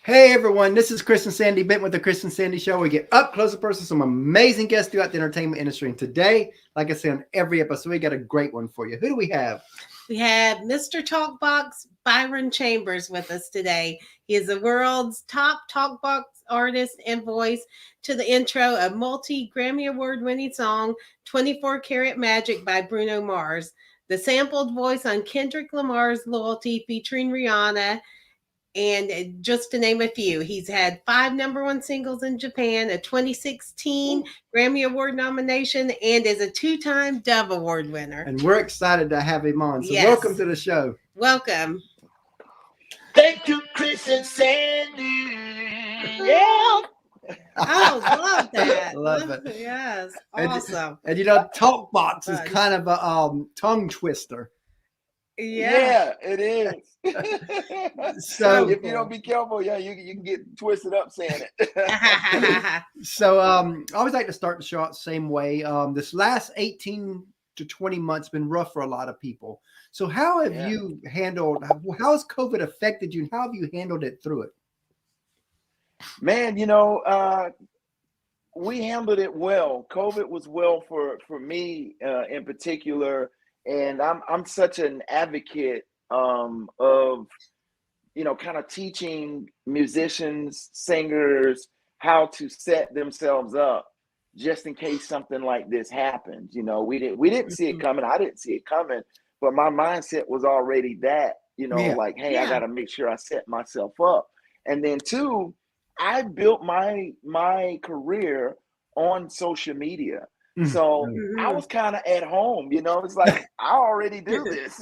Hey everyone, this is Chris and Sandy Bent with the Chris and Sandy Show. We get up close and personal, some amazing guests throughout the entertainment industry. And today, like I say on every episode, we got a great one for you. Who do we have? We have Mr. Talkbox, Byron Chambers, with us today. He is the world's top talkbox artist and voice to the intro of multi-Grammy Award-winning song 24 Karat Magic by Bruno Mars, the sampled voice on Kendrick Lamar's Loyalty featuring Rihanna, and just to name a few. He's had 5 number 1 singles in Japan, a 2016 Grammy Award nomination, and is a 2-time Dove Award winner. And we're excited to have him on. So welcome to the show. Welcome. Thank you, Chris and Sandy. Yeah. Oh, love that. Love it. Yes. Awesome. And you know, Talkbox is kind of a tongue twister. Yeah, it is. So if you don't be careful, you can get twisted up saying it. So I always like to start the show out the same way. This last 18 to 20 months been rough for a lot of people. So how have you handled, how has COVID affected you, and how have you handled it through it? Man, we handled it well. COVID was well for me in particular. And I'm such an advocate of, kind of teaching musicians, singers, how to set themselves up just in case something like this happens. We didn't see it coming. I didn't see it coming, but my mindset was already that, like, hey, I got to make sure I set myself up. And then 2, I built my career on social media. So I was kind of at home, it's like, I already do this.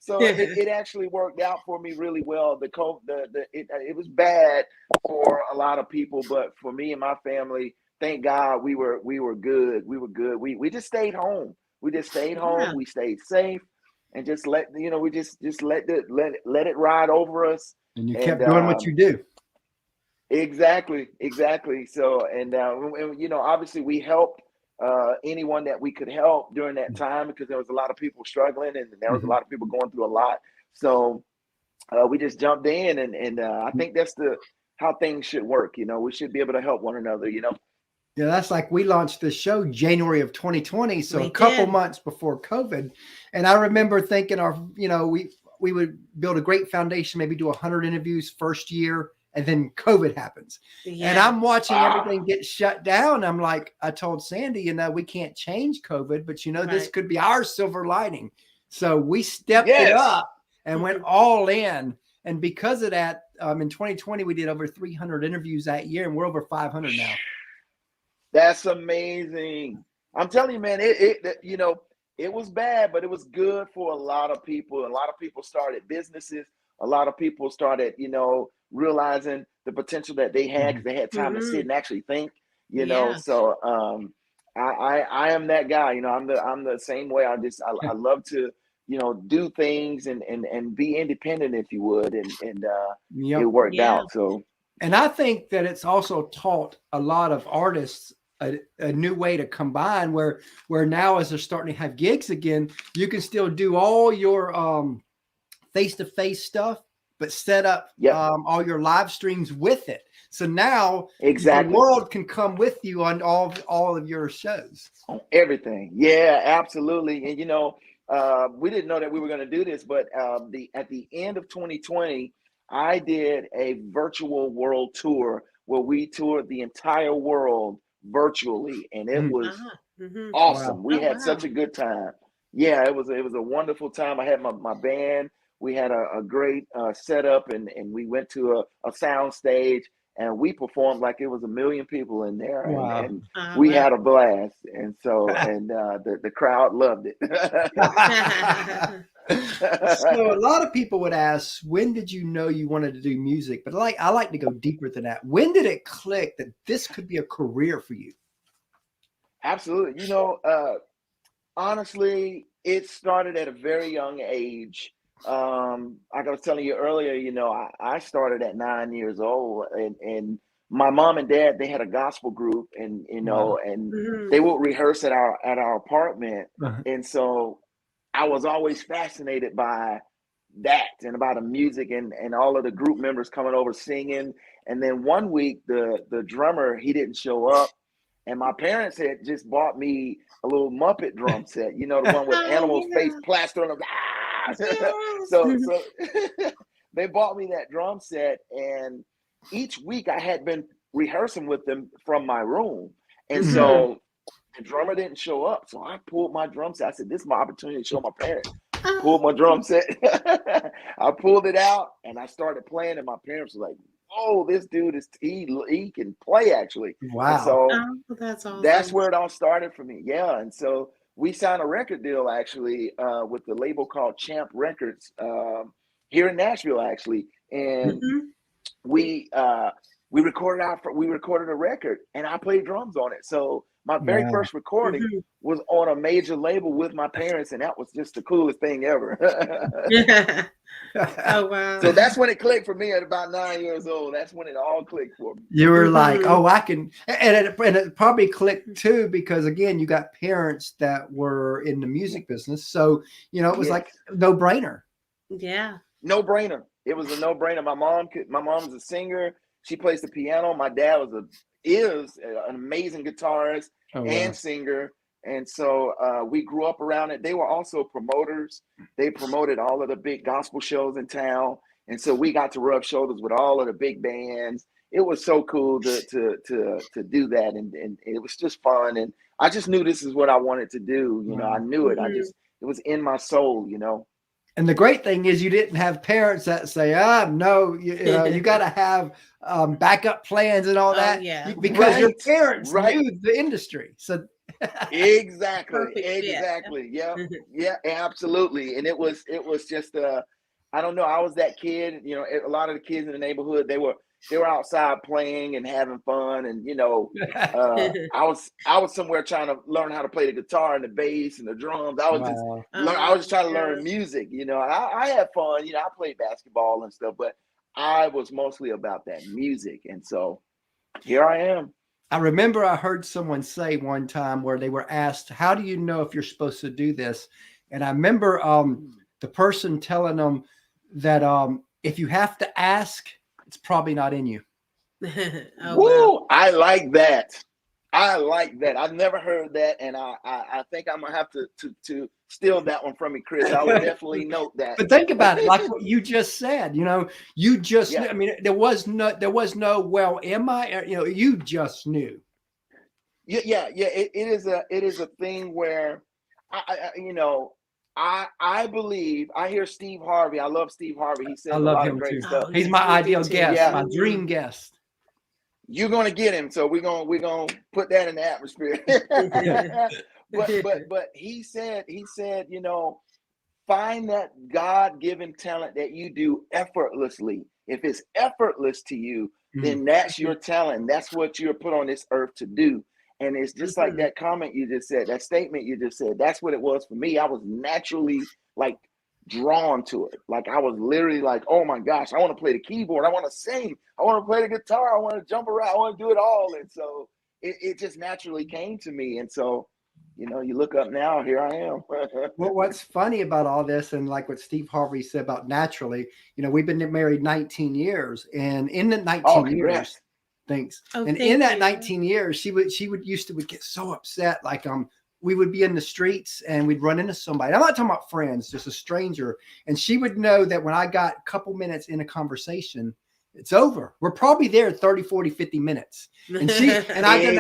So it actually worked out for me really well. It was bad for a lot of people, but for me and my family, thank God we were good. We were good. We just stayed home. We just stayed home. We stayed safe and just let, we just let it ride over us. And you kept doing what you do. Exactly. So, and obviously we helped anyone that we could help during that time, because there was a lot of people struggling and there was a lot of people going through a lot. So we just jumped in, and I think that's how things should work. We should be able to help one another. Yeah, that's like we launched this show January of 2020, so a couple months before COVID. And I remember thinking we would build a great foundation, maybe do 100 interviews first year. And then COVID happens. And I'm watching everything get shut down. I'm like, I told Sandy, we can't change COVID, but this could be our silver lining. So we stepped it up and went all in. And because of that, in 2020, we did over 300 interviews that year, and we're over 500 now. That's amazing. I'm telling you, man, it was bad, but it was good for a lot of people. A lot of people started businesses. A lot of people started, realizing the potential that they had, because they had time to sit and actually think, So I am that guy. I'm the same way. I love to, do things and be independent, if you would, and it worked out. So, and I think that it's also taught a lot of artists a new way to combine, where now, as they're starting to have gigs again, you can still do all your face-to-face stuff, but set up all your live streams with it. So now the world can come with you on all of your shows. On everything. Yeah, absolutely. And, we didn't know that we were going to do this, but at the end of 2020, I did a virtual world tour where we toured the entire world virtually. And it was awesome. Wow. We had such a good time. Yeah, it was a wonderful time. I had my band. We had a great setup, and we went to a sound stage, and we performed like it was 1 million people in there. Wow. And we had a blast. And so, and the crowd loved it. So a lot of people would ask, when did you know you wanted to do music? But I like to go deeper than that. When did it click that this could be a career for you? Absolutely. Honestly, it started at a very young age. Like I was telling you earlier, I started at 9 years old, and my mom and dad, they had a gospel group, and and they would rehearse at our apartment. And so I was always fascinated by that and about the music and all of the group members coming over singing. And then one week the drummer, he didn't show up, and my parents had just bought me a little Muppet drum set, you know, the one with animals face plastered on them. So they bought me that drum set, and each week I had been rehearsing with them from my room. And so the drummer didn't show up, so I pulled my drum set. I said, this is my opportunity to show my parents. Pulled my drum set. I pulled it out and I started playing, and my parents were like, oh, this dude he can play actually. Wow. And so that's awesome. That's where it all started for me. Yeah. And so we signed a record deal actually with the label called Champ Records here in Nashville actually. And we recorded a record, and I played drums on it. So my very first recording was on a major label with my parents, and that was just the coolest thing ever. Oh wow! So that's when it clicked for me at about 9 years old. That's when it all clicked for me. You were like, oh, I can, and it probably clicked too, because again, you got parents that were in the music business, so you know it was like no brainer. Yeah, no brainer. It was a no brainer. My mom was a singer. She plays the piano. My dad is an amazing guitarist and singer. And so we grew up around it. They were also promoters. They promoted all of the big gospel shows in town. And so we got to rub shoulders with all of the big bands. It was so cool to do that. And it was just fun. And I just knew this is what I wanted to do. You know, I knew it. It was in my soul, you know. And the great thing is you didn't have parents that say, no, you got to have backup plans and all that. Because your parents knew the industry. So exactly. Yeah, absolutely. And it was just I don't know. I was that kid, you know, a lot of the kids in the neighborhood, they were outside playing and having fun. And, you know, I was somewhere trying to learn how to play the guitar and the bass and the drums. I was just trying to learn music, you know. I had fun, you know, I played basketball and stuff, but I was mostly about that music. And so here I am. I remember I heard someone say one time where they were asked, how do you know if you're supposed to do this? And I remember the person telling them that if you have to ask, it's probably not in you. Woo! I like that. I've never heard that, and I think I'm gonna have to steal that one from me, Chris. I would definitely note that. But think about it, like what you just said. You know, you just knew. I mean, there was no. Well, am I? You know, you just knew. Yeah. It is a thing where I believe. I hear Steve Harvey. I love Steve Harvey. He says a lot of great stuff. He's my ideal guest, my dream guest. You're gonna get him, so we're gonna put that in the atmosphere. but he said, you know, find that God-given talent that you do effortlessly. If it's effortless to you, then that's your talent. That's what you're put on this earth to do. And it's just like that comment you just said, that statement you just said. That's what it was for me. I was naturally like drawn to it. Like I was literally like, oh my gosh, I want to play the keyboard. I want to sing. I want to play the guitar. I want to jump around. I want to do it all. And so it just naturally came to me. And so, you know, you look up now, here I am. Well, what's funny about all this, and like what Steve Harvey said about naturally, you know, we've been married 19 years, and in the 19 years, thanks. And in that 19 years, she would used to get so upset, like we would be in the streets and we'd run into somebody. I'm not talking about friends, just a stranger. And she would know that when I got a couple minutes in a conversation, it's over. We're probably there 30, 40, 50 minutes. And I've done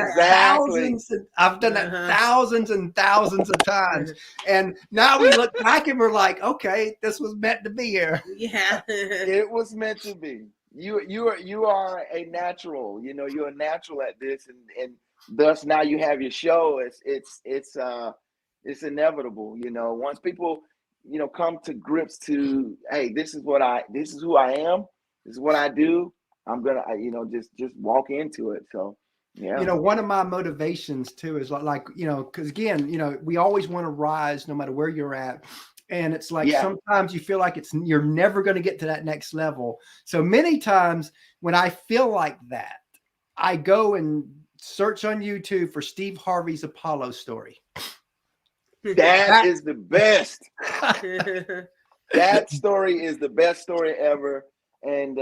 that thousands and thousands of times. And now we look back and we're like, okay, this was meant to be here. Yeah. It was meant to be. You are a natural, you know, you're a natural at this, and thus now you have your show. It's inevitable, you know. Once people, you know, come to grips to, hey, this is who I am, this is what I do, I'm gonna, you know, just walk into it. So yeah. You know, one of my motivations too is like, you know, because again, you know, we always want to rise no matter where you're at. And it's like sometimes you feel like you're never going to get to that next level. So many times when I feel like that, I go and search on YouTube for Steve Harvey's Apollo story. That is the best. That story is the best story ever. And,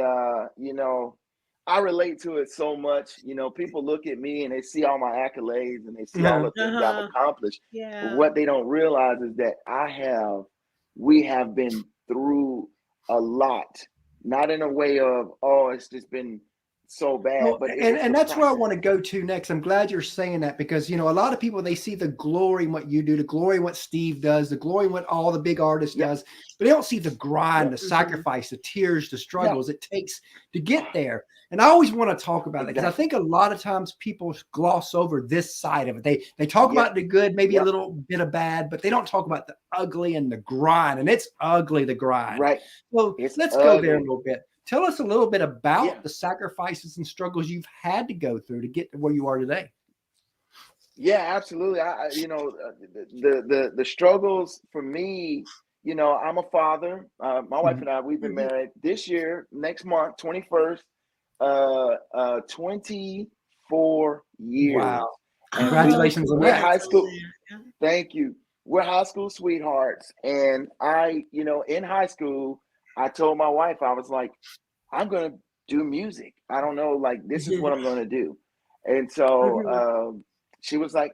you know, I relate to it so much. You know, people look at me and they see all my accolades and they see all the things I've accomplished. But what they don't realize is that we have been through a lot, not in a way of, oh, it's just been so bad. Well, but and that's where I want to go to next. I'm glad you're saying that, because, you know, a lot of people, they see the glory in what you do, the glory in what Steve does, the glory in what all the big artists does, but they don't see the grind, the sacrifice, the tears, the struggles it takes to get there. And I always want to talk about that, because I think a lot of times people gloss over this side of it. They talk about the good, maybe a little bit of bad, but they don't talk about the ugly and the grind. And it's ugly, the grind. Right. Well, let's go there a little bit. Tell us a little bit about the sacrifices and struggles you've had to go through to get to where you are today. Yeah, absolutely. You know, the struggles for me, you know, I'm a father. My wife and I, we've been married this year, next month, 21st, 24 years. Wow. Congratulations on that. High school. Thank you. We're high school sweethearts. And you know, in high school, I told my wife, I was like, I'm going to do music. I don't know, like, this is what I'm going to do. And so she was like,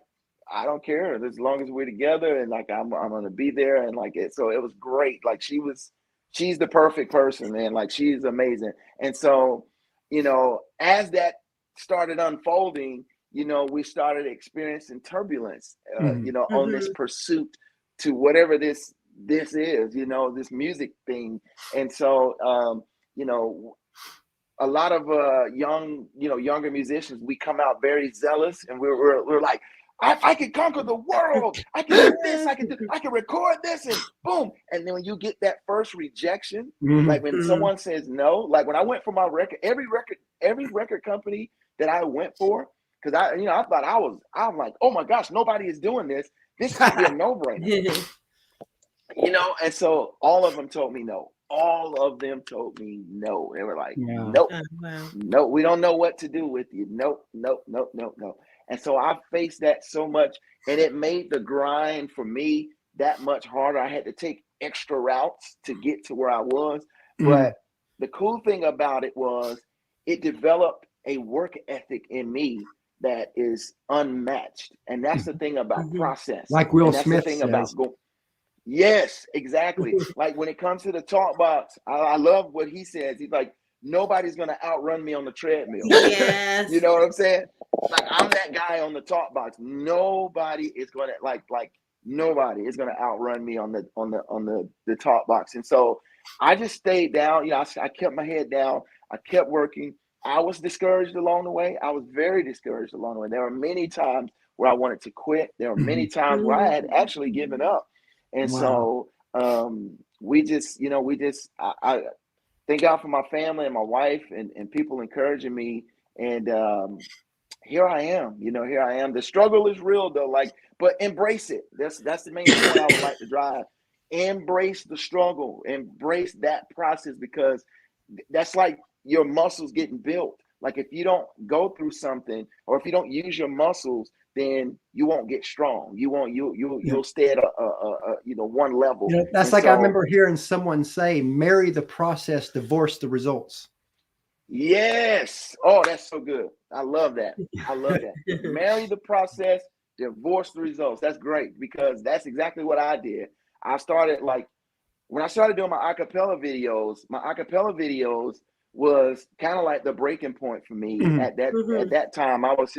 I don't care as long as we're together, and like, I'm going to be there. And like, so it was great. Like, she's the perfect person, man. Like, she's amazing. And so, you know, as that started unfolding, you know, we started experiencing turbulence, you know, on this pursuit to whatever this is, you know, this music thing. And so, you know, a lot of younger musicians, we come out very zealous, and we're like, I can conquer the world. I can do this. I can record this, and boom. And then when you get that first rejection, like when someone says no, like when I went for my record, every record company that I went for, because I thought I'm like, oh my gosh, nobody is doing this. This could be a no-brainer. You know, and so all of them told me no. All of them told me no. They were like, nope, no, we don't know what to do with you. Nope. And so I faced that so much, and it made the grind for me that much harder. I had to take extra routes to get to where I was. But the cool thing about it was it developed a work ethic in me that is unmatched. And that's the thing about process. Like Will Smith says. Yes, exactly. Like when it comes to the talk box, I love what he says. He's like, nobody's going to outrun me on the treadmill. Yes. You know what I'm saying? Like, I'm that guy on the talk box. Nobody is going to nobody is going to outrun me on the talk box. And so I just stayed down. You know, I kept my head down. I kept working. I was discouraged along the way. I was very discouraged along the way. There were many times where I wanted to quit. There were many times where I had actually given up. And so we just, I thank God for my family and my wife and people encouraging me. And here I am, here I am. The struggle is real though, but embrace it. That's the main point I would like to drive. Embrace the struggle, embrace that process, because that's like your muscles getting built. Like if you don't go through something, or if you don't use your muscles, then you won't get strong. You'll stay at one level. That's like, I remember hearing someone say, marry the process, divorce the results. Yes. Oh, that's so good. I love that. Marry the process, divorce the results. That's great, because that's exactly what I did. I started when I started doing my acapella videos was kind of like the breaking point for me. At that time. I was,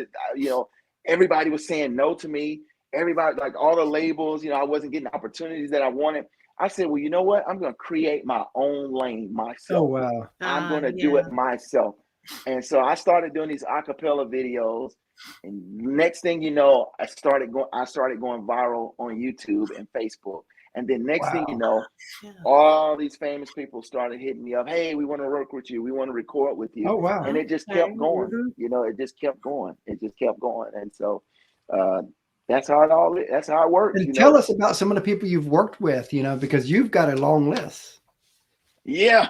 everybody was saying no to me. Everybody, like all the labels, I wasn't getting opportunities that I wanted. I said, well, you know what? I'm going to create my own lane myself. Oh, wow. I'm going to do it myself. And so I started doing these acapella videos. And next thing you know, I started going viral on YouTube and Facebook. And then next thing you know, all these famous people started hitting me up. Hey, we want to work with you. We want to record with you. Oh, wow. And it just kept going. It just kept going. And so that's how it works. And tell us about some of the people you've worked with, because you've got a long list. Yeah.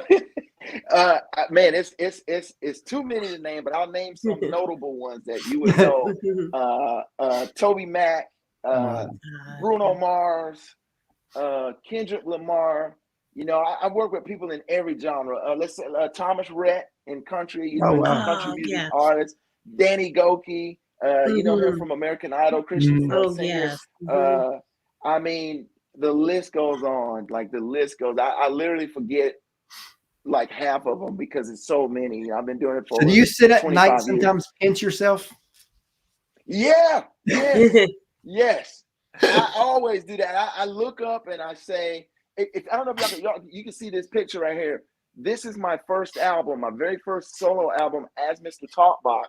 Man, it's too many to name, but I'll name some notable ones that you would know. Toby Mac, Bruno Mars, Kendrick Lamar, You know, I work with people in every genre. Let's say Thomas Rhett in country. You Oh, know, he's wow. a country music yes. artist. Danny Goki. You know him Mhm. from American Idol. Christian Oh, singer. yes. Mhm. I mean, the list goes on. Like the list goes. I literally forget like half of them because it's so many. I've been doing it So do for you sit at night 25 years. sometimes pinch yourself? Yeah. Yes. Yes. I always do that. I look up and I say, if I don't know if y'all you can see this picture right here. This is my first album, my very first solo album as Mr. Talkbox.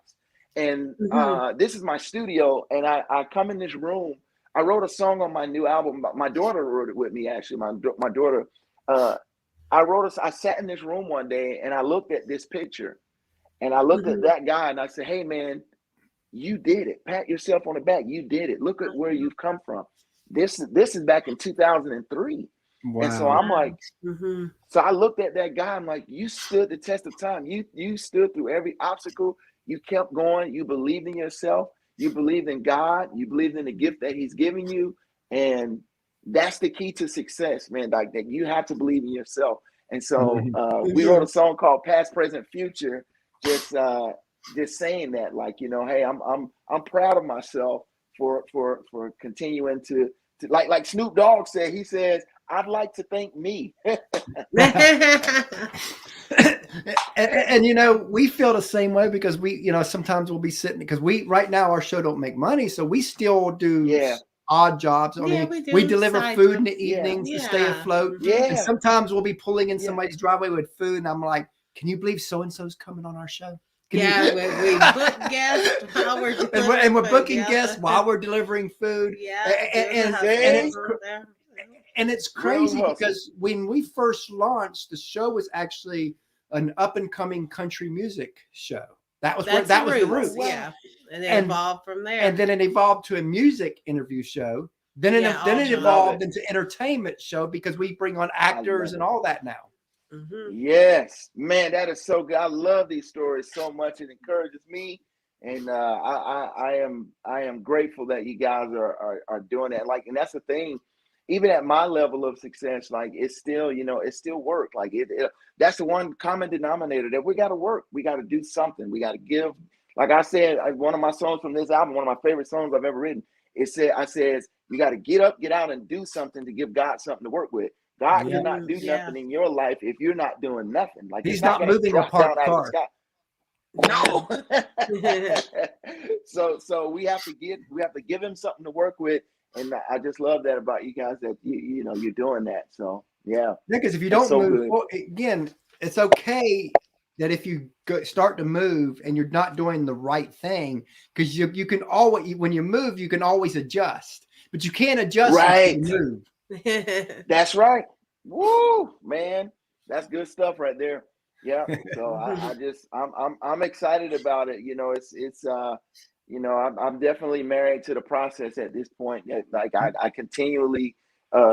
And Mhm. this is my studio. And I come in this room. I wrote a song on my new album. My daughter wrote it with me, actually. My daughter. I sat in this room one day and I looked at this picture and I looked at Mhm. that guy and I said, hey, man, you did it. Pat yourself on the back. You did it. Look at where you've come from. This is back in 2003. And so Wow. I'm like, Mhm. so I looked at that guy. I'm like, you stood the test of time. You stood through every obstacle. You kept going. You believed in yourself. You believed in God. You believed in the gift that He's giving you. And that's the key to success, man. Like that, you have to believe in yourself. And so Mhm. we wrote Mhm. a song called "Past, Present, Future." Just saying that, like, you know, hey, I'm proud of myself for continuing to like Snoop Dogg said. He says, "I'd like to thank me." And you know, we feel the same way because we, you know, sometimes we'll be sitting because we right now our show don't make money, so we still do Yeah, odd jobs. I Yeah, mean, we we do deliver side food in jobs. the yeah, evenings to stay Yeah. afloat, Mhm. and yeah, sometimes we'll be pulling in yeah. somebody's driveway with food, and I'm like, "Can you believe so and so's coming on our show? Can you?" Yeah, we book guests while we're And we're delivering food. booking guests Yeah. while we're delivering food, Yeah, doing the and hustle See, it's out there. and it's real crazy hustle. because when we first launched, the show was actually an up and coming country music show. That was where That's the that was the Oh root, roots, wow. yeah. And it and evolved from and there. then it evolved to a music interview show. Yeah, Then it Love also. it. evolved into entertainment show because we bring on I actors love and it. all that now. Mhm. Yes, man, that is so good. I love these stories so much. It encourages me, and I am grateful that you guys are doing that. Like, and that's the thing. Even at my level of success, like it's still, you know, it's still work. Like that's the one common denominator that we got to work. We got to do something. We got to give. Like I said, one of my songs from this album, one of my favorite songs I've ever written. I says, you got to get up, get out, and do something to give God something to work with. God Yeah, cannot Mhm. do Yeah. nothing in your life if you're not doing nothing. Like it's he's not not gonna moving a drop down parked out of the car. sky. Yeah. No. So we have to give him something to work with. And I just love that about you guys that you know you're doing that. So yeah, Because if you that's don't so move, good. well, again, it's okay that if you start to move and you're not doing the right thing, because you can always when you move, you can always adjust, but you can't adjust until you Right. move. That's right. Woo, man. That's good stuff right there. Yeah. So I'm excited about it. You know, it's you know, I'm definitely married to the process at this point. Like I continually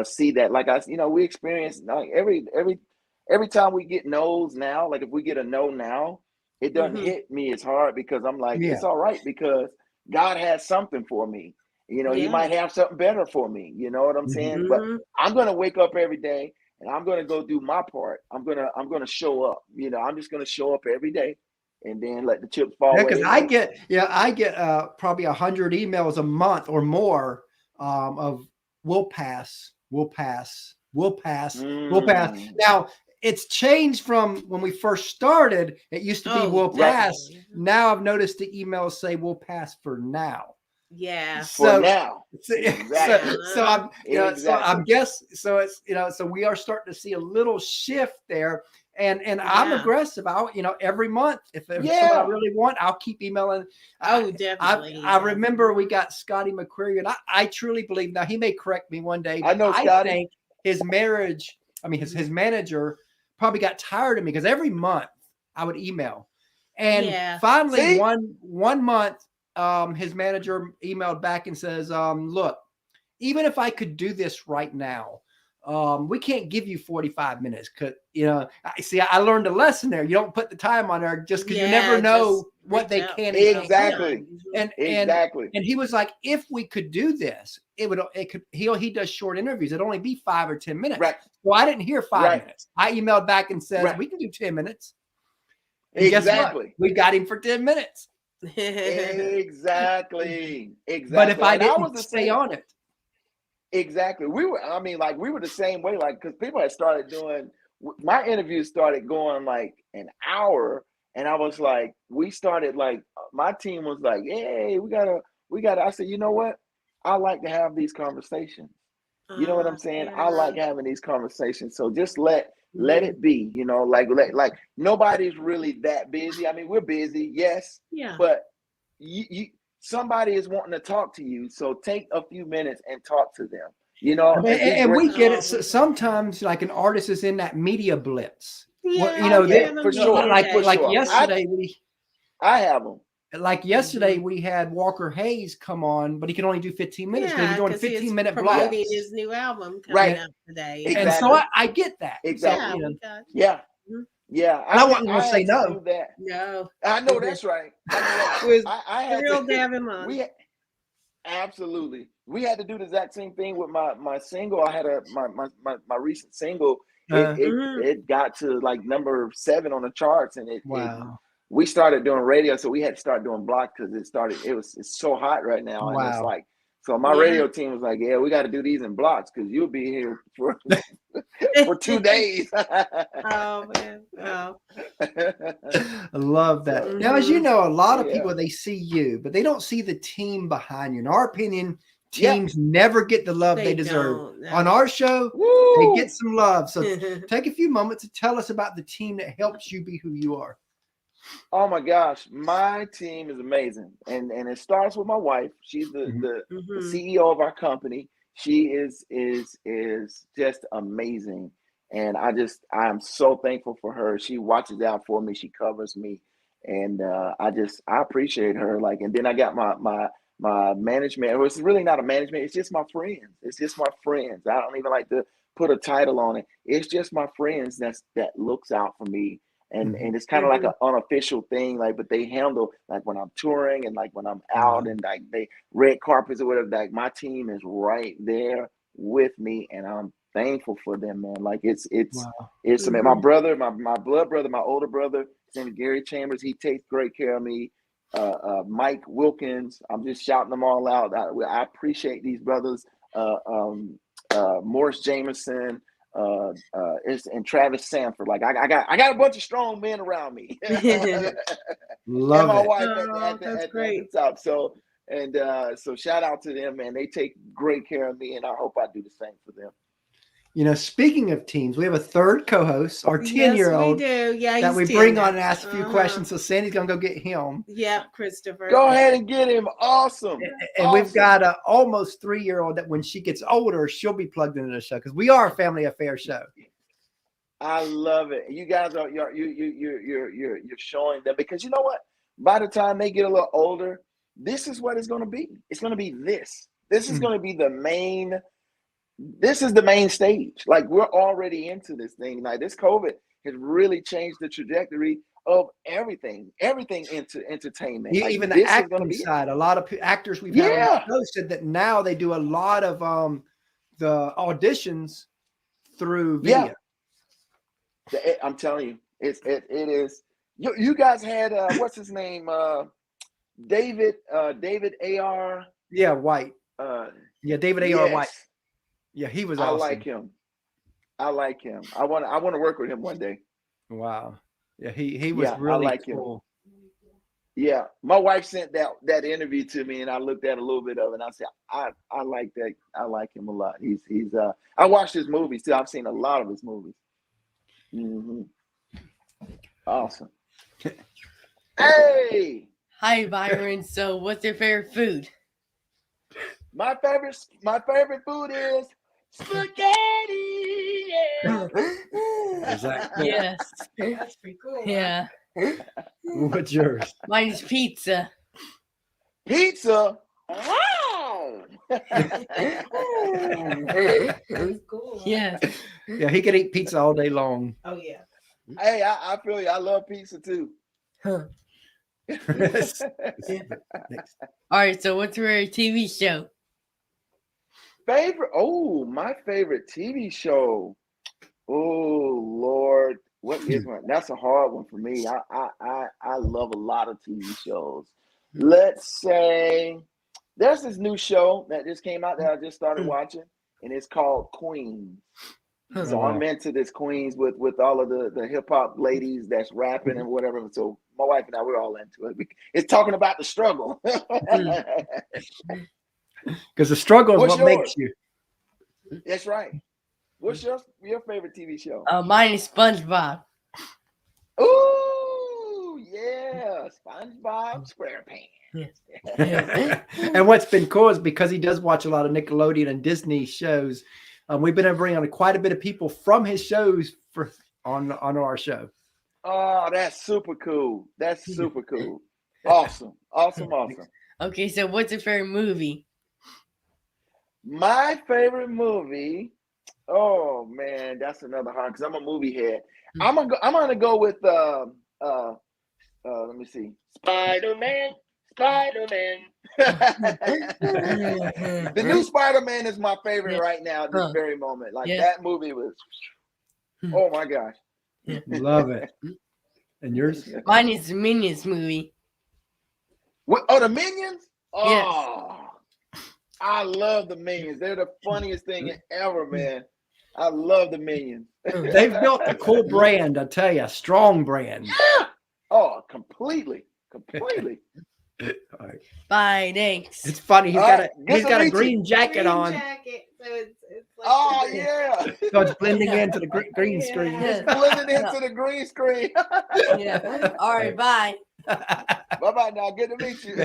see that. Like you know, we experience like every time we get no's now, like if we get a no now, it doesn't Mhm. hit me as hard because I'm like, Yeah. it's all right because God has something for me. You know, He might Yes. have something better for me. You know what I'm Mhm. saying? But Mhm. I'm gonna wake up every day and I'm gonna go do my part. I'm gonna show up. You know, I'm just gonna show up every day and then let the chips fall Yeah, where because they may. I get probably 100 emails a month or more of we'll pass, we'll pass, we'll pass, we'll pass. Mm, Now it's changed from when we first started. It used to be Oh, we'll right. pass. definitely. Now I've noticed the emails say we'll pass for now. Yeah. For So now. so Exactly. so I'm so I'm Exactly. guess so it's so we are starting to see a little shift there, and I'm Yeah. aggressive. Every month if there's someone I Yeah. really want, I'll keep emailing. Oh, I definitely. I Yes. remember we got Scotty McQuarrie, and I truly believe now he may correct me one day, I but know I Scotty. think his marriage, I mean his manager probably got tired of me because every month I would email, and Yeah. finally See? one month his manager emailed back and says, look, even if I could do this right now, we can't give you 45 minutes because, I learned a lesson there. You don't put the time on there just because you never know what they can. Exactly. And he was like, if we could do this, he does short interviews. It'd only be 5 or 10 minutes. Right. Well, I didn't hear 5 minutes. I emailed back and said, we can do 10 minutes. And guess what? We got him for 10 minutes. Exactly. But if I didn't stay on it. Exactly. We were the same way, because people had started doing, my interviews started going like an hour. And I was like, we started my team was like, hey, we gotta, I said, you know what? I like to have these conversations. You know what I'm saying? Yeah. I like having these conversations. So just let it be, like nobody's really that busy. I mean, we're busy, yes. Yeah. But somebody is wanting to talk to you, so take a few minutes and talk to them. And we get it. So sometimes, like an artist is in that media blitz. Yeah, for sure. Like yesterday, I have them. Like yesterday, we had Walker Hayes come on, but he can only do 15 minutes. Yeah, he's doing 15-minute blocks. Promoting his new album coming out today. Exactly. And so I get that. Exactly. So, Yeah. I wasn't going to say no. No. I know that's right. I had real to, damn money. Absolutely. We had to do the exact same thing with my single. I had my recent single. It got to like number 7 on the charts, and we started doing radio, so we had to start doing blocks because it's so hot right now. Wow. And it's like, so my radio team was like, yeah, we got to do these in blocks because you'll be here for 2 days. Oh man. Oh. I love that. Now, as you know, a lot of people, they see you, but they don't see the team behind you. In our opinion, teams never get the love they deserve. No. On our show, they get some love. So take a few moments to tell us about the team that helps you be who you are. Oh my gosh, my team is amazing, and it starts with my wife. She's the CEO of our company. She is just amazing, and I'm so thankful for her. She watches out for me. She covers me, and I appreciate her. And then I got my management. Well, it's really not a management. It's just my friends. I don't even like to put a title on it. It's just my friends that looks out for me. And it's kind of like an unofficial thing, but they handle when I'm touring and when I'm out and they red carpets or whatever. My team is right there with me, and I'm thankful for them, man. It's my brother, my blood brother, my older brother. His name is Gary Chambers. He takes great care of me. Mike Wilkins. I'm just shouting them all out. I appreciate these brothers. Morris Jameson. And Travis Sanford. I got a bunch of strong men around me. Love and my it. wife at the top. So shout out to them, man. They take great care of me, and I hope I do the same for them. Speaking of teams, we have a third co-host, our 10-year-old. Yes, we do. Yeah, that we bring on and ask a few questions. So Sandy's gonna go get him. Yeah, Christopher. Go ahead and get him. Awesome. And we've got an almost 3-year-old that when she gets older, she'll be plugged into the show because we are a family affair show. I love it. You guys are you're showing them, because you know what? By the time they get a little older, this is what it's gonna be. It's gonna be this. This is gonna be the main. This is the main stage. We're already into this thing. This COVID has really changed the trajectory of everything into entertainment. Even the acting side. A lot of actors we've had on the show said that now they do a lot of the auditions through video. Yeah. I'm telling you, it is. You guys had what's his name? David A.R. Yeah, White. David A.R. White. Yeah, he was awesome. I like him. I want to work with him one day. Wow. Yeah, he was really cool. Him. Yeah. My wife sent that interview to me, and I looked at a little bit of it, and I said, I like that. I like him a lot. He's I watched his movies too. I've seen a lot of his movies. Food. Hey. Hi, Byron. So, what's your favorite food? My favorite food is spaghetti. Is that cool? Yes. That's pretty cool. Yeah. What's yours? Mine's pizza. Pizza. Wow. That's cool. Yes. Yeah, he could eat pizza all day long. Oh yeah. Hey, I feel you. I love pizza too. Huh. Next. All right. So, what's your TV show? Favorite? Oh, my favorite TV show. Oh Lord, what is one? That's a hard one for me. I love a lot of TV shows. Let's say there's this new show that just came out that I just started watching, and it's called Queens. So I'm into this Queens with all of the hip hop ladies that's rapping and whatever. So my wife and I, we're all into it. It's talking about the struggle. Because the struggle is What's what yours? makes you. That's right. What's your favorite TV show? Mine is SpongeBob. Ooh, yeah, SpongeBob SquarePants. And what's been cool is because he does watch a lot of Nickelodeon and Disney shows. We've been able to bring on quite a bit of people from his shows on our show. Oh, that's super cool. That's super cool. Awesome. Okay. So, what's your favorite movie? My favorite movie. Oh man, that's another hard because I'm a movie head. I'm gonna go with let me see. Spider-Man. The new Spider-Man is my favorite right now at this very moment. Like that movie was, oh my gosh. Love it. And yours? Mine is the Minions movie. What? Oh, the Minions? Oh, Yes. I love the Minions. They're the funniest thing ever, man. I love the Minions. They've built a cool brand, I tell you, a strong brand. Yeah. Oh, completely. All right. Bye. Thanks. It's funny. He's got a meet green you. jacket on, Jacket, so it's like Oh yeah. so it's blending into the green Yeah. screen. It's blending into the green screen. Yeah. All right. Bye. Bye-bye now. Good to meet you.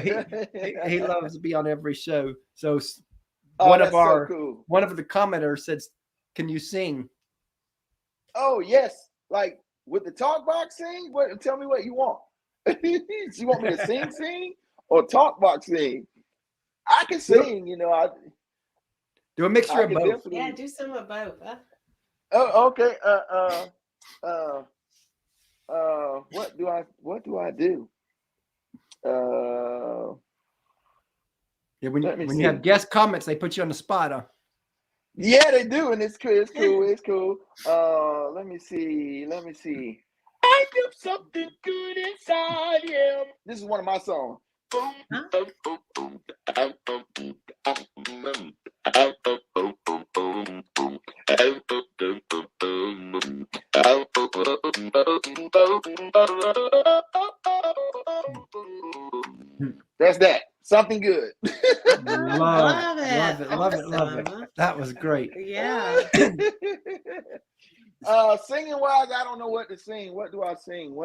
He loves to be on every show. So Oh, one that's of our so cool. one of the commenters said, "Can you sing?" Oh yes. Like with the talk box sing? What? Tell me what you want. You want me to sing, or talk box sing? I can sing. I Do a mixture of can both. definitely. Yeah, do some of both. Huh? Oh, okay. What do I do? Yeah, Let me when see. you have guest comments, they put you on the spot. Yeah, they do, and it's cool. It's cool. Let me see. I feel something good inside him. This is one of my songs. That's that. Something good. Love it. it. Awesome. That was great. Yeah. Singing wise, I don't know what to sing. What do I sing?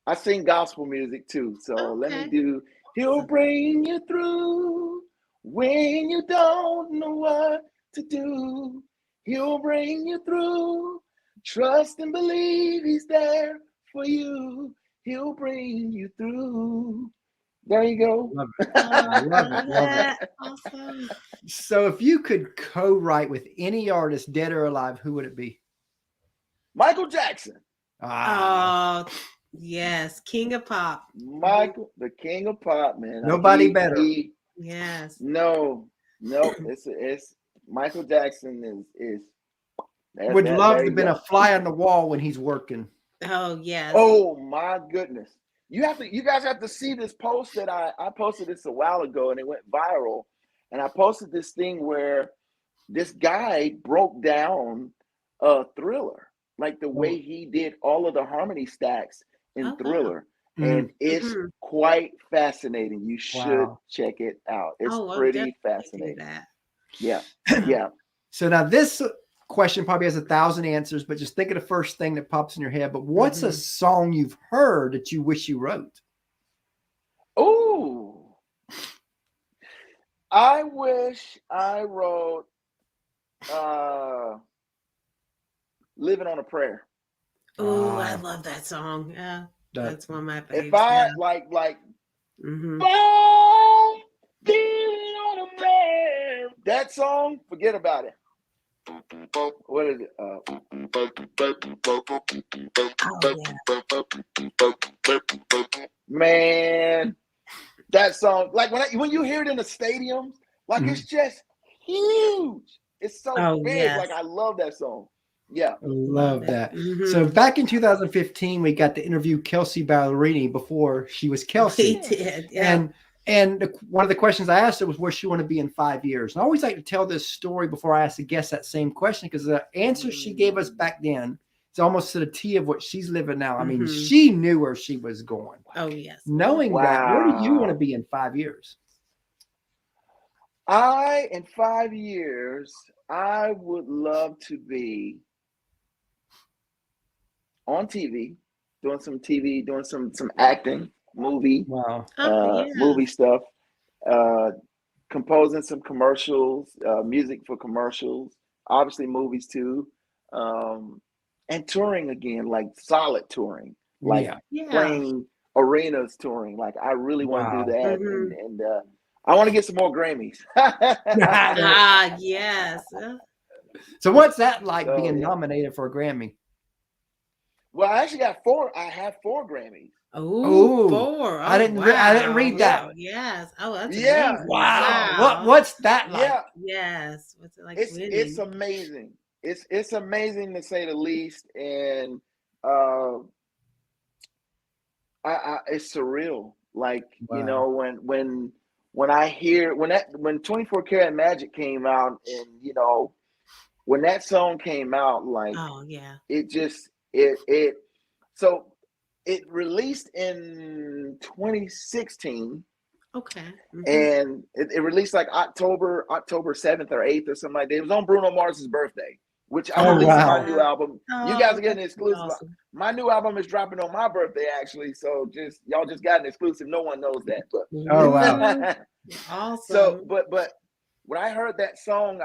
I sing gospel music too. So let me do He'll bring you through when you don't know what to do. He'll bring you through. Trust and believe he's there for you. He'll bring you through. There you go. Love it. Love it. Awesome. So if you could co-write with any artist, dead or alive, who would it be? Michael Jackson. Oh, yes. King of Pop. Michael, the king of pop, man. Nobody better. Yes. No. It's Michael Jackson is Would love to have been a fly on the wall when he's working. Oh, yes. Oh my goodness. You guys have to see this post that I posted this a while ago and it went viral. And I posted this thing where this guy broke down Thriller, like the way he did all of the harmony stacks in Thriller. And it's quite fascinating. You should check it out. It's pretty fascinating. Yeah. So now this question probably has 1,000 answers, but just think of the first thing that pops in your head. But what's a song you've heard that you wish you wrote? Oh, I wish I wrote Living on a Prayer. Oh, I love that song. Yeah. That's one of my favorites. If I like Mm-hmm. Oh, leaning on a man. That song, forget about it. What is it? Man, that song, like when you hear it in the stadiums, like it's just huge. It's so big. Yes. Like I love that song. Yeah, love that. Mm-hmm. So back in 2015, we got to interview Kelsey Ballerini before she was Kelsey. We did, yeah. And one of the questions I asked her was where she want to be in 5 years. And I always like to tell this story before I ask the guest that same question, because the answer she gave us back then is almost to the T of what she's living now. I mean, she knew where she was going. Oh, yes. Knowing that, where do you want to be in 5 years? In 5 years, I would love to be on TV, doing some acting, movie, movie stuff, composing some commercials, music for commercials, obviously movies too, and touring again, like solid touring, like playing arenas touring. Like I really want to do that, and I want to get some more Grammys. Yes. So what's that like being nominated for a Grammy? Well, I actually got 4. I have 4 Grammys. Oh, 4. Oh, I didn't read that. Yes. Oh, that's amazing. Wow. What's that like? Yeah. Yes. What's it like? It's amazing. It's amazing to say the least, and it's surreal. Like you know, when I hear when 24 Karat Magic came out, and you know, when that song came out, like so it released in 2016. Okay. And it released like October 7th or 8th or something like that. It was on Bruno Mars's birthday, which I'm releasing my new album. You guys are getting an exclusive. Awesome. My new album is dropping on my birthday, actually. So y'all just got an exclusive. No one knows that. But awesome. So but when I heard that song,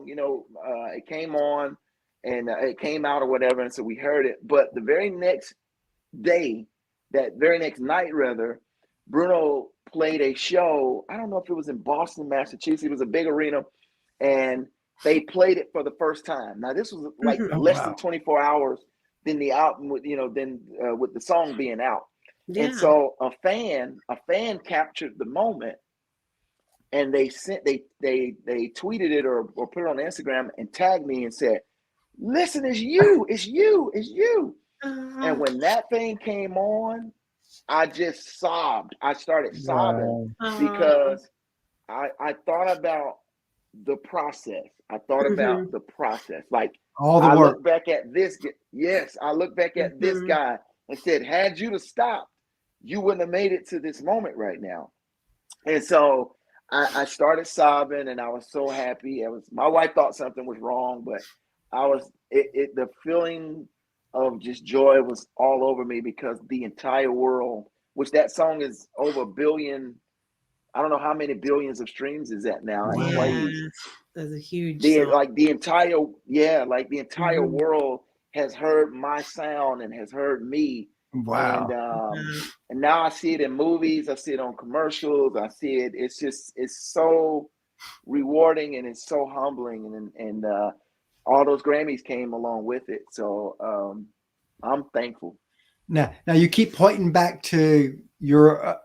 you know, it came on and it came out or whatever, and so we heard it. But the very next day, that very next night rather, Bruno played a show. I don't know if it was in Boston, Massachusetts. It was a big arena, and they played it for the first time. Now this was like less than 24 hours than the album, with the song being out. And so a fan captured the moment, and they tweeted it or put it on Instagram and tagged me and said, "Listen, it's you. And when that thing came on, I just sobbed. I started sobbing because I thought about the process. I thought about the process. Like all the work. Look back at this. Yes, I look back at this guy and said, had you to stop, you wouldn't have made it to this moment right now. And so I started sobbing, and I was so happy. My wife thought something was wrong, but the feeling of just joy was all over me, because the entire world, which that song is over 1 billion, I don't know how many billions of streams is that now. That's a huge song. Like the entire world has heard my sound and has heard me. Wow. And now I see it in movies, I see it on commercials, I see it. It's so rewarding, and it's so humbling, and all those Grammys came along with it. So I'm thankful. Now you keep pointing back to your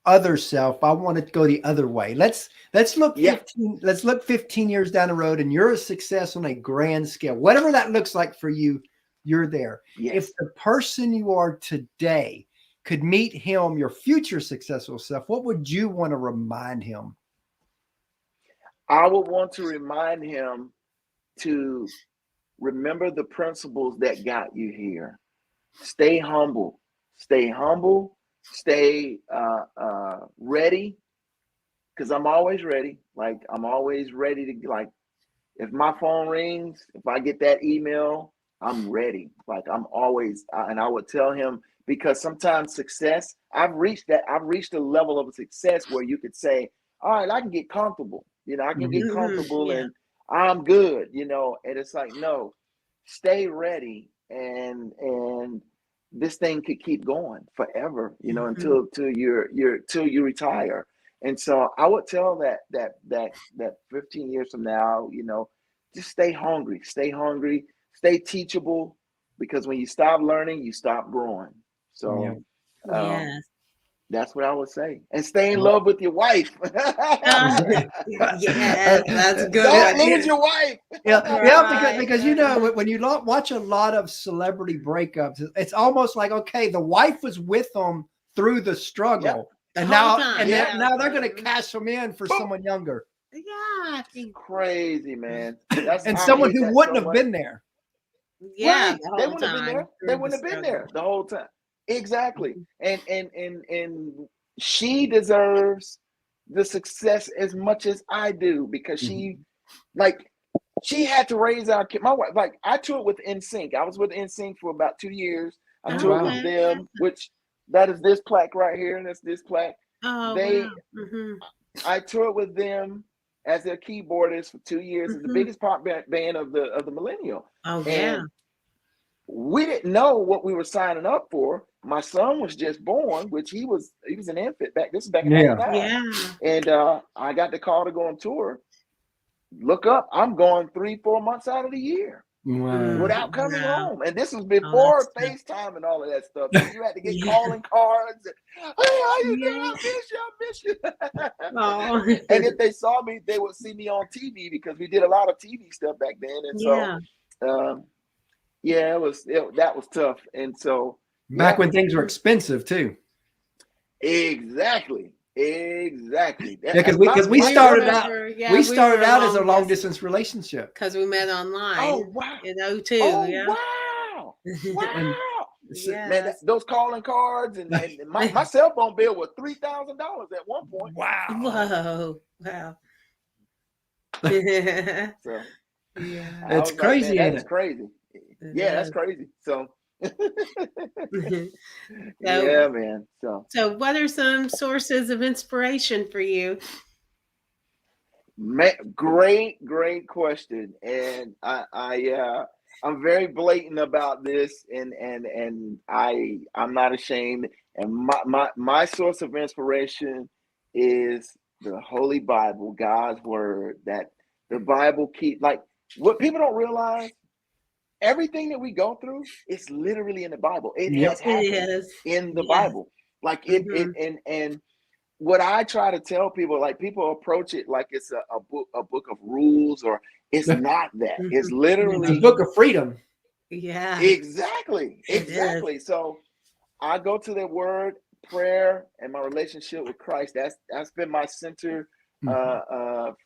other self. I want to go the other way. Let's look 15 years down the road, and you're a success on a grand scale. Whatever that looks like for you, you're there. Yes. If the person you are today could meet him, your future successful self, what would you want to remind him? I would want to remind him to remember the principles that got you here. Stay humble. Stay ready, because I'm always ready. Like I'm always ready to, like, if my phone rings, if I get that email, I'm ready. Like I'm always, and I would tell him, because sometimes success, I've reached a level of success where you could say, all right, I can get comfortable. I can get comfortable and I'm good, and it's like, no, stay ready. And this thing could keep going forever, you know, until you retire. And so I would tell that 15 years from now, you know, just stay hungry, stay teachable, because when you stop learning, you stop growing. So Yes. that's what I would say. And stay in love with your wife. Yes, that's good. Don't lose your wife. Yeah, because you know, when you watch a lot of celebrity breakups, it's almost like, okay, the wife was with them through the struggle, and now they're going to cash them in for someone younger. Yeah, crazy, man. And someone who wouldn't have been there. Yeah, right. They wouldn't have been there. They wouldn't have been there the whole time. Exactly. And she deserves the success as much as I do, because she had to raise our kid. My wife, like, I toured with NSYNC. I was with NSYNC for about 2 years. I toured with them, which that is this plaque right here, and that's this plaque. I toured with them as their keyboardist for 2 years. It's the biggest pop band of the millennial. And we didn't know what we were signing up for. My son was just born, which he was an infant back. This is back in 99. And I got the call to go on tour. Look up, I'm going 3-4 months out of the year without coming home. And this was before FaceTime and all of that stuff. So you had to get calling cards. And, hey, how you doing? I miss you. And if they saw me, they would see me on TV, because we did a lot of TV stuff back then. And so, that was tough. And so back when things were expensive too. Exactly. Because we started out as a long distance relationship. Because we met online. Oh, wow. In 02. Wow. Man, those calling cards and my cell phone bill was $3,000 at one point. Wow. Whoa. So, it's crazy. That's crazy. Yeah, that's crazy. So yeah, man. So what are some sources of inspiration for you? Great question. And I'm very blatant about this, and I'm not ashamed. And my source of inspiration is the Holy Bible, God's word. That the Bible like, what people don't realize, everything that we go through is literally in the Bible. It has happened in the Bible. Like and what I try to tell people, like, people approach it like it's a book of rules, or it's not that. It's literally a book of freedom. Yeah. Exactly. So I go to the word, prayer, and my relationship with Christ. That's been my center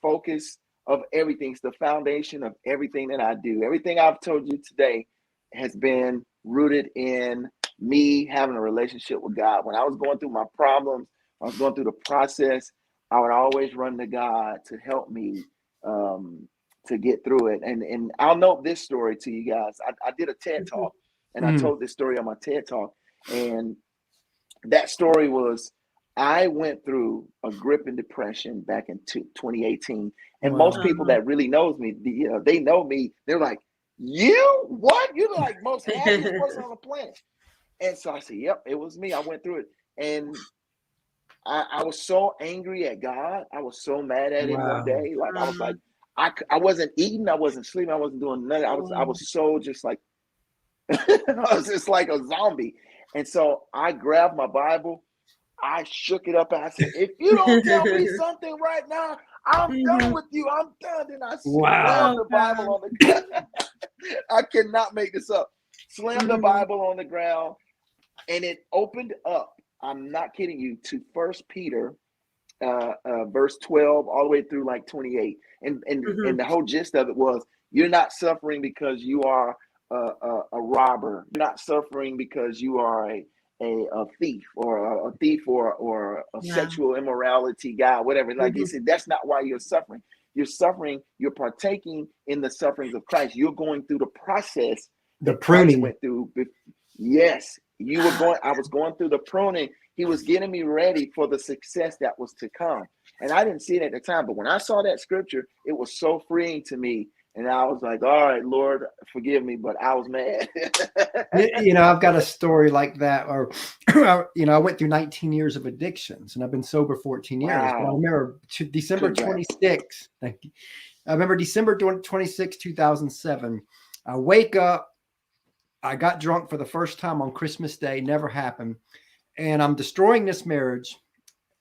focus of everything. It's the foundation of everything that I do. Everything I've told you today has been rooted in me having a relationship with God. When I was going through my problems, I was going through the process, I would always run to God to help me to get through it. And I'll note this story to you guys. I did a TED Talk, and I told this story on my TED Talk. And that story was, I went through a gripping depression back in 2018. And most people that really knows me, they know me. They're like, you? What? You're like most happiest person on the planet. And so I said, yep, it was me. I went through it. And I was so angry at God. I was so mad at him one day. Like, I was like, I wasn't eating. I wasn't sleeping. I wasn't doing nothing. I was so just like, I was just like a zombie. And so I grabbed my Bible. I shook it up and I said, if you don't tell me something right now, I'm done with you. I'm done. And I slammed the Bible on the ground. I cannot make this up. Slammed the Bible on the ground, and it opened up. I'm not kidding you, to 1 Peter verse 12 all the way through like 28. And the whole gist of it was, you're not suffering because you are a robber. You're not suffering because you are a thief or a thief or a sexual immorality guy, whatever. Like he said, that's not why you're suffering. You're suffering, you're partaking in the sufferings of Christ. You're going through the process the pruning went through. Yes, I was going through the pruning. He was getting me ready for the success that was to come. And I didn't see it at the time, but when I saw that scripture, it was so freeing to me. And I was like, all right, Lord, forgive me, but I was mad. I've got a story like that. Or, I went through 19 years of addictions, and I've been sober 14 years. But I remember December 26th. Thank you. I remember December 26, 2007. I wake up. I got drunk for the first time on Christmas Day. Never happened. And I'm destroying this marriage.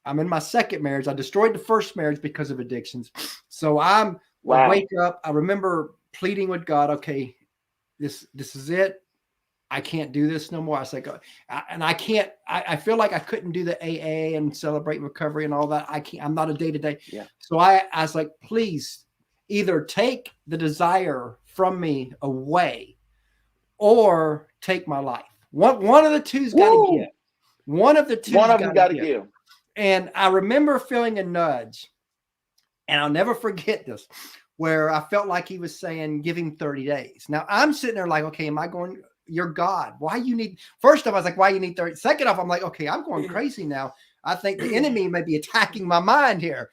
I'm in my second marriage. I destroyed the first marriage because of addictions. So I wake up. I remember pleading with God, okay, this is it. I can't do this no more. I was like, and I can't, I feel like I couldn't do the AA and celebrate recovery and all that. I can't, I'm not a day-to-day. Yeah. So I was like, please either take the desire from me away or take my life. One of the two's got to give. One of the two. One of them got to give. And I remember feeling a nudge, and I'll never forget this, where I felt like he was saying, give him 30 days. Now I'm sitting there like, okay, am I going, you're God. Why you need, first off, I was like, why you need 30? Second off, I'm like, okay, I'm going crazy now. I think the enemy may be attacking my mind here.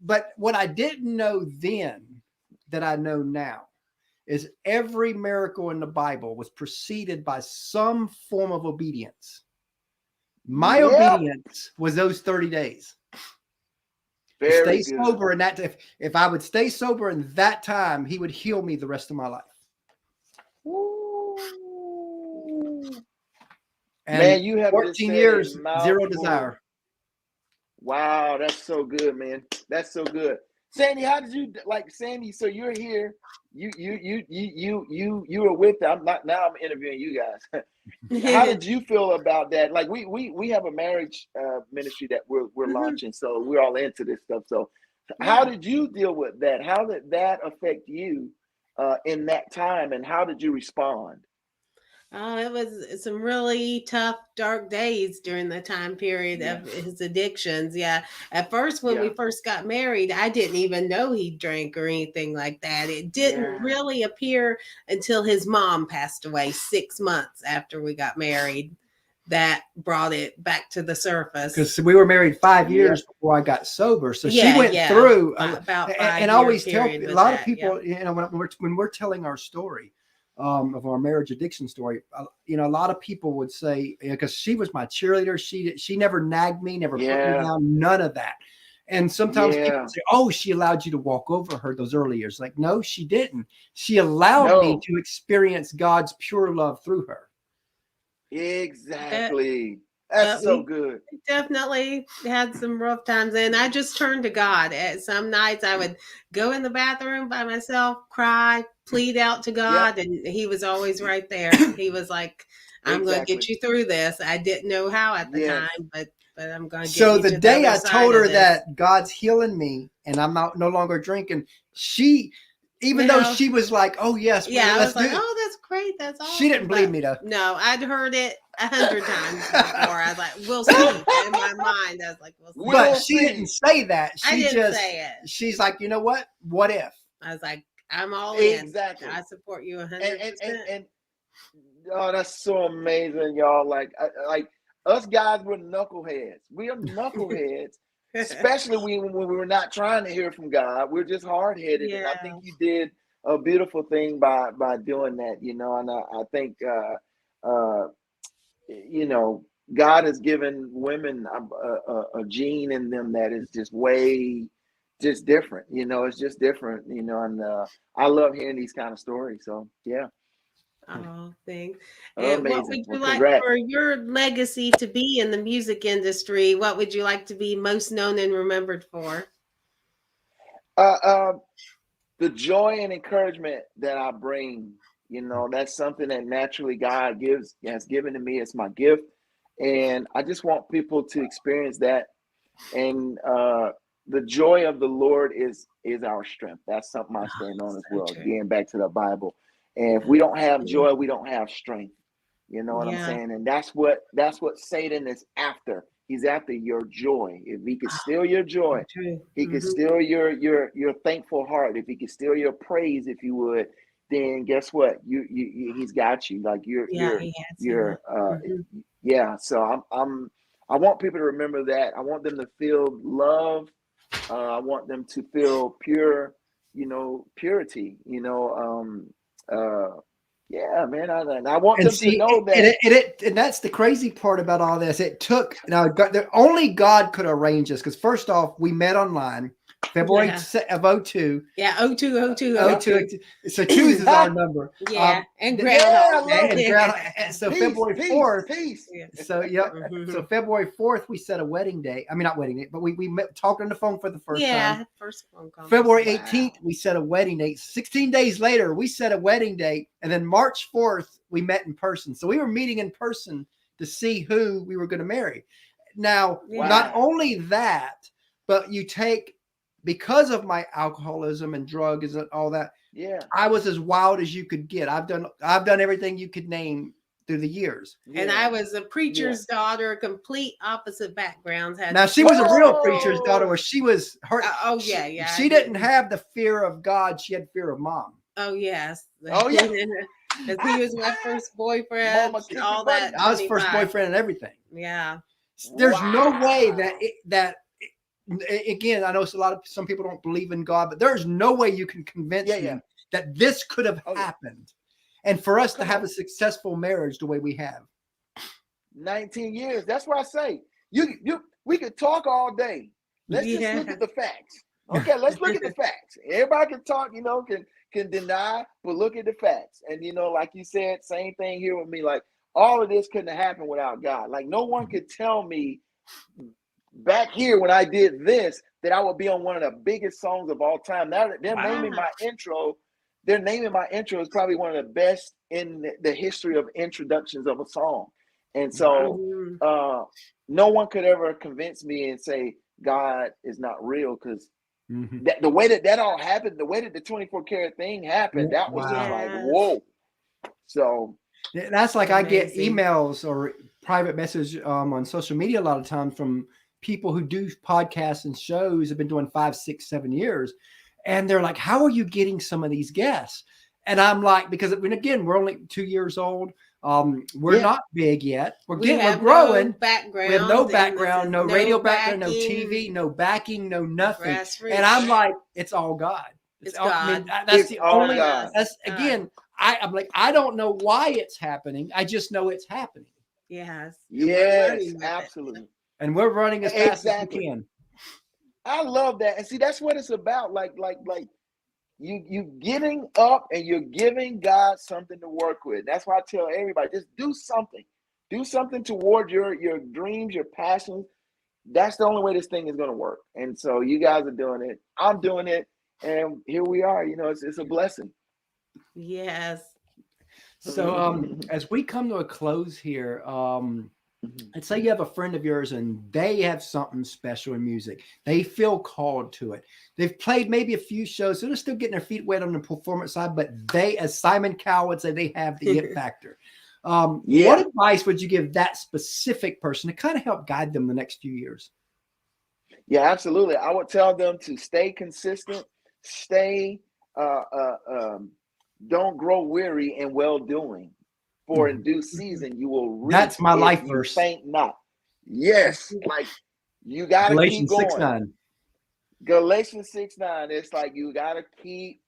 But what I didn't know then that I know now is every miracle in the Bible was preceded by some form of obedience. My obedience was those 30 days. Stay sober in that. If I would stay sober in that time, he would heal me the rest of my life. And man, you have 14 years, zero desire. Wow, that's so good, man. That's so good. Sandy, how did you Sandy? So you're here. You were with. I'm not now. I'm interviewing you guys. How did you feel about that? Like we have a marriage ministry that we're launching, so we're all into this stuff. So how did you deal with that? How did that affect you in that time, and how did you respond? Oh, it was some really tough, dark days during the time period of his addictions. Yeah. At first, when we first got married, I didn't even know he drank or anything like that. It didn't really appear until his mom passed away 6 months after we got married. That brought it back to the surface. Because we were married 5 years before I got sober. So she went through about 5 and I always tell a lot of people, when we're telling our story, of our marriage addiction story, a lot of people would say, because she was my cheerleader, she never nagged me, never put me down, none of that. And sometimes people say, oh, she allowed you to walk over her those early years. Like, no, she didn't. She allowed me to experience God's pure love through her. Exactly. That's so good. Definitely had some rough times, and I just turned to God. At some nights I would go in the bathroom by myself, cry, plead out to God, and he was always right there. He was like, I'm going to get you through this. I didn't know how at the time, but I'm going to get you so the to day the I told her this. that God's healing me and I'm no longer drinking, she, even though she was like, oh yes, I was like, oh, that's great, that's awesome. She didn't believe me though. No, I'd heard it 100 times before. I was like, we'll see. In my mind, I was like, we'll see. But she didn't say that. I didn't say it. She's like, you know what? What if? I was like, I'm all in. Exactly. I support you 100%. And oh, that's so amazing, y'all. Like us guys, we're knuckleheads. We are knuckleheads, especially when we were not trying to hear from God. We're just hard-headed. And I think you did a beautiful thing by doing that, and I think God has given women a gene in them that is just different. It's just different, and I love hearing these kind of stories. So Oh, thanks. Amazing. And what would you like for your legacy to be in the music industry? What would you like to be most known and remembered for? The joy and encouragement that I bring, that's something that naturally God has given to me. It's my gift. And I just want people to experience that. And the joy of the Lord is our strength. That's something I stand on as well. Getting back to the Bible. And if we don't have joy, we don't have strength. You know what I'm saying? And that's what Satan is after. He's after your joy. If he could steal your joy, he could steal your thankful heart. If he could steal your praise, if you would, then guess what? He's got you. Like So I want people to remember that. I want them to feel love I want them to feel pure, purity. Yeah, man. I want them to know that. And that's the crazy part about all this. It took only God could arrange this, because first off, we met online February of 02. Yeah, 02. So 2 is our number. Yeah, and so February 4th. So so February 4th, we set a wedding date. I mean, not wedding date, but we met, talked on the phone for the first time. Yeah, first phone call. February 18th, we set a wedding date. 16 days later, we set a wedding date, and then March 4th, we met in person. So we were meeting in person to see who we were going to marry. Now, not only that, but because of my alcoholism and drugs and all that, I was as wild as you could get. I've done everything you could name through the years. And I was a preacher's daughter, complete opposite backgrounds. Now she was a real preacher's daughter, where she was her. She didn't have the fear of God; she had fear of mom. Oh yes. Oh yeah. Because he was my first boyfriend. All that. I was first boyfriend and everything. Yeah. There's no way that. Again, I know some people don't believe in God, but there's no way you can convince me that this could have happened. And for us to have a successful marriage the way we have. 19 years. That's what I say. We could talk all day. Let's just look at the facts. Okay, let's look at the facts. Everybody can talk, can deny, but look at the facts. And like you said, same thing here with me. Like, all of this couldn't have happened without God. Like, no one could tell me back here when I did this that I would be on one of the biggest songs of all time. Now they're naming my intro. They're naming my intro as probably one of the best in the history of introductions of a song. And so no one could ever convince me and say God is not real, because the way that all happened, the way that the 24 karat thing happened, that was just like, whoa. So that's like I get emails or private message on social media a lot of times from people who do podcasts and shows, have been doing 5, 6, 7 years. And they're like, how are you getting some of these guests? And I'm like, because again, we're only 2 years old. We're not big yet. We're growing. We have no background, no radio background, no TV, no backing, no nothing. And I'm like, it's all God. It's God. I mean, that's the only. That's again. I'm like, I don't know why it's happening. I just know it's happening. Yes. Yes, absolutely. And we're running as fast as we can. I love that. And see, that's what it's about. Like you getting up and you're giving God something to work with. That's why I tell everybody, just do something. Do something toward your dreams, your passions. That's the only way this thing is going to work. And so you guys are doing it. I'm doing it. And here we are. It's a blessing. Yes. So as we come to a close here, let's say you have a friend of yours and they have something special in music. They feel called to it. They've played maybe a few shows, so they're still getting their feet wet on the performance side, but they, as Simon Cowell would say, they have the it factor. What advice would you give that specific person to kind of help guide them the next few years? Yeah, absolutely. I would tell them to stay consistent, don't grow weary in well-doing. For in due season you will reap. That's my life verse. Faint not. Yes, like you gotta keep going. 6:9. Galatians 6:9. It's like you gotta keep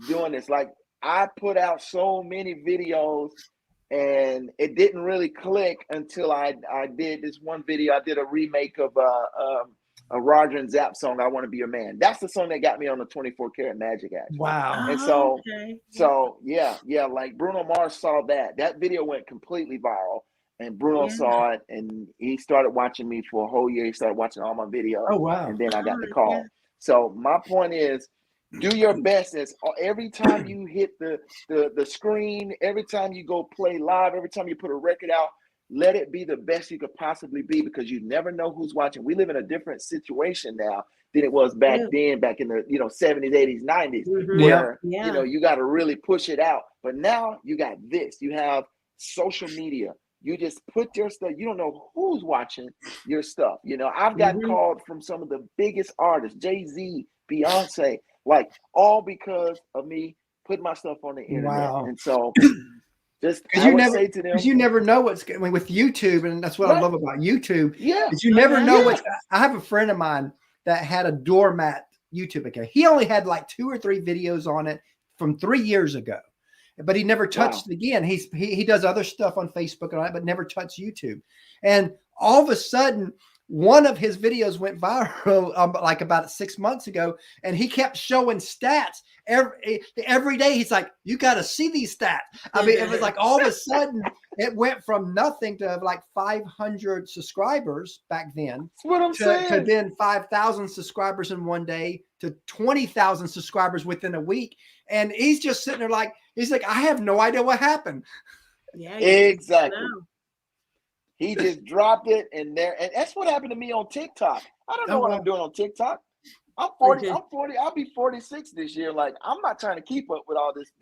doing this. Like, I put out so many videos and it didn't really click until I did this one video. I did a remake of a Roger and Zapp song, I Want to Be Your Man. That's the song that got me on the 24 Karat Magic, actually. Wow. And so like Bruno Mars saw that. That video went completely viral. And Bruno saw it, and he started watching me for a whole year. He started watching all my videos. Oh, wow. And then I got the call. Yeah. So my point is, do your best. As every time you hit the screen, every time you go play live, every time you put a record out, let it be the best you could possibly be, because you never know who's watching. We live in a different situation now than it was back then, back in the 70s, 80s, 90s, where you got to really push it out. But now you got this. You have social media. You just put your stuff. You don't know who's watching your stuff. I've gotten called from some of the biggest artists, Jay-Z, Beyonce, like all because of me putting my stuff on the internet. Wow. And so just I would say to them, because you never know what's going with YouTube, and that's what I love about YouTube. Yeah, is you never know what's. I have a friend of mine that had a doormat YouTube account. He only had like 2 or 3 videos on it from 3 years ago, but he never touched it again. He does other stuff on Facebook and all that, but never touched YouTube. And all of a sudden, one of his videos went viral like about 6 months ago, and he kept showing stats every day. He's like, you got to see these stats. I mean, it was like all of a sudden it went from nothing to like 500 subscribers back then. That's what I'm saying. To then 5,000 subscribers in one day to 20,000 subscribers within a week. And he's just sitting there like, he's like, I have no idea what happened. Yeah, exactly. He just dropped it and that's what happened to me on TikTok. I don't know what I'm doing on TikTok. I'm 40. I'll be 46 this year. Like, I'm not trying to keep up with all this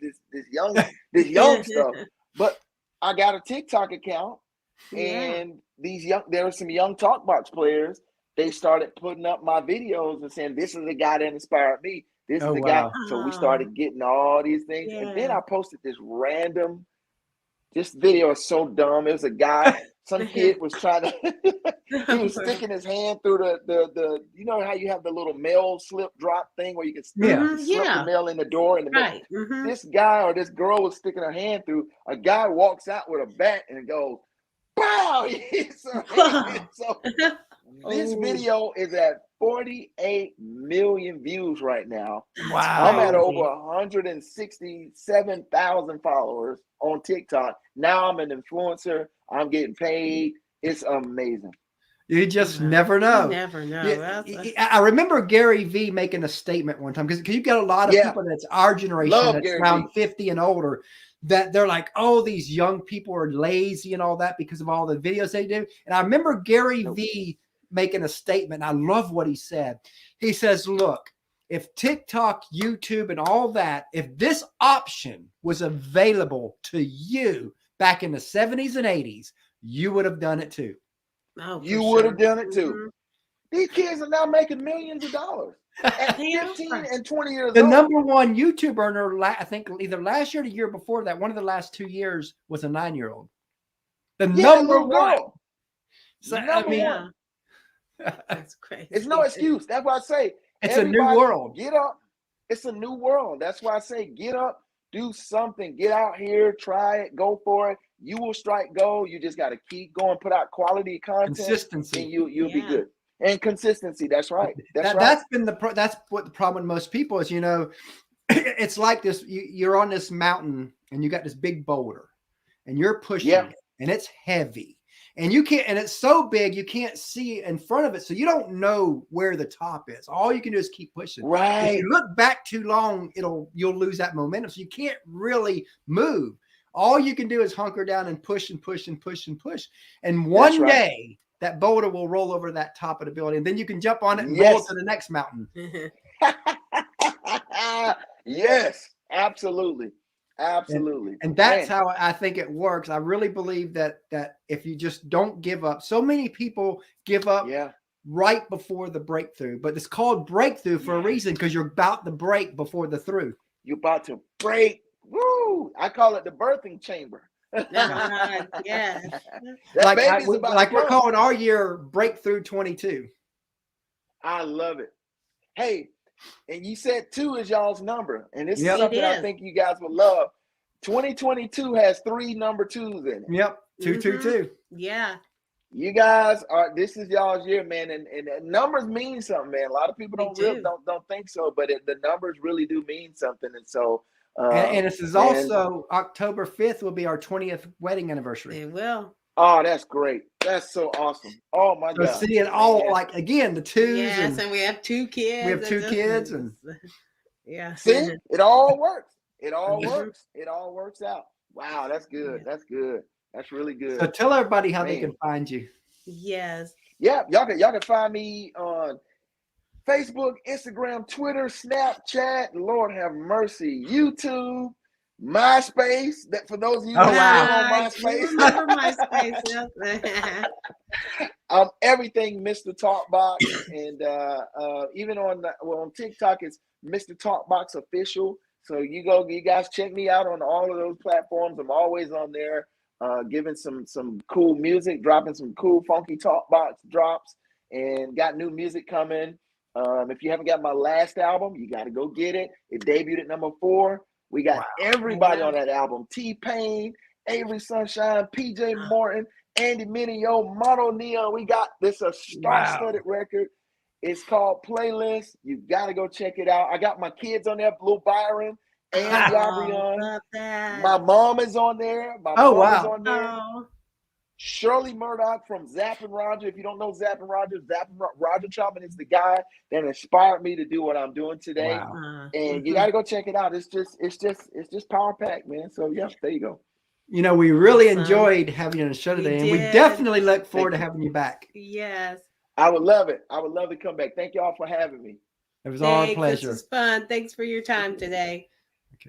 young stuff. But I got a TikTok account, and there were some young Talkbox players. They started putting up my videos and saying, this is the guy that inspired me. This is the guy. So we started getting all these things. And then I posted this video is so dumb. It was a guy, some kid was trying to, he was sticking his hand through the you know how you have the little mail slip drop thing where you can slip the mail in the door. This guy or this girl was sticking her hand through. A guy walks out with a bat and goes, "Pow!" So this video is at 48 million views right now. Wow. I'm at over 167,000 followers on TikTok. Now I'm an influencer. I'm getting paid. It's amazing. You just never know. You never know. Yeah, I remember Gary V making a statement one time because you got a lot of people that's our generation that's around 50 and older that they're like, oh, these young people are lazy and all that because of all the videos they do. And I remember Gary V making a statement. I love what he said. He says, look, if TikTok, YouTube, and all that, if this option was available to you back in the 70s and 80s, you would have done it too. Oh, you would have done it too. These kids are now making millions of dollars at 15 and 20 years old. The number one YouTube earner, I think either last year or the year before that, one of the last 2 years was a 9-year-old. The number one. So, I mean, that's crazy. It's no excuse. That's why I say it's a new world. Get up. It's a new world. That's why I say get up, do something, get out here, try it, go for it. You will strike gold. You just got to keep going, put out quality content, consistency, and you'll be good. And consistency. That's right. That's what the problem with most people is. You know, it's like this. You're on this mountain and you got this big boulder, and you're pushing it, and it's heavy. And you can't, and it's so big, you can't see in front of it. So you don't know where the top is. All you can do is keep pushing. Right. If you look back too long, you'll lose that momentum. So you can't really move. All you can do is hunker down and push and push and push and push. And one day that boulder will roll over that top of the building. And then you can jump on it and roll to the next mountain. Yes, absolutely. Absolutely. And that's how I think it works. I really believe that if you just don't give up, so many people give up right before the breakthrough, but it's called breakthrough for a reason, because you're about to break before the through. You're about to break. Woo! I call it the birthing chamber. Like we're calling our year Breakthrough 22. I love it. Hey, and you said 2 is y'all's number, and this is something I think you guys will love. 2022 has 3 number 2s in it. Yep, 222. Yeah. You guys are. This is y'all's year, man, and numbers mean something, man. A lot of people don't think so, but the numbers really do mean something, and so. And this is also October 5th will be our 20th wedding anniversary. It will. Oh, that's great. That's so awesome. Oh my God. So seeing all like again the 2s. Yes, and we have 2 kids. We have 2 kids and see, it all works. It all works. It all works out. Wow, that's good. That's good. That's really good. So tell everybody how they can find you. Yes. Yeah, y'all can find me on Facebook, Instagram, Twitter, Snapchat, Lord have mercy, YouTube, MySpace. That for those of you who are on MySpace. Everything Mr. Talkbox, and even on TikTok it's Mr. Talkbox official. So you guys check me out on all of those platforms. I'm always on there, giving some cool music, dropping some cool funky Talkbox drops, and got new music coming. If you haven't got my last album, you got to go get it. It debuted at number 4. We got everybody on that album. T-Pain, Avery Sunshine, PJ Morton, Andy Mineo, Mono Neon. We got this a star-studded record. It's called Playlist. You got to go check it out. I got my kids on there, Blue Byron and Bryon. My mom is on there. My mom is on there. Shirley Murdoch from Zapp and Roger. If you don't know Zapp and Roger Chapman is the guy that inspired me to do what I'm doing today. And you got to go check it out. It's just power packed, man. So yeah, there you go. You know, we really enjoyed having you on the show today, and we definitely look forward to having you back. Yes. I would love it. I would love to come back. Thank you all for having me. It was our pleasure. This was fun. Thanks for your time today.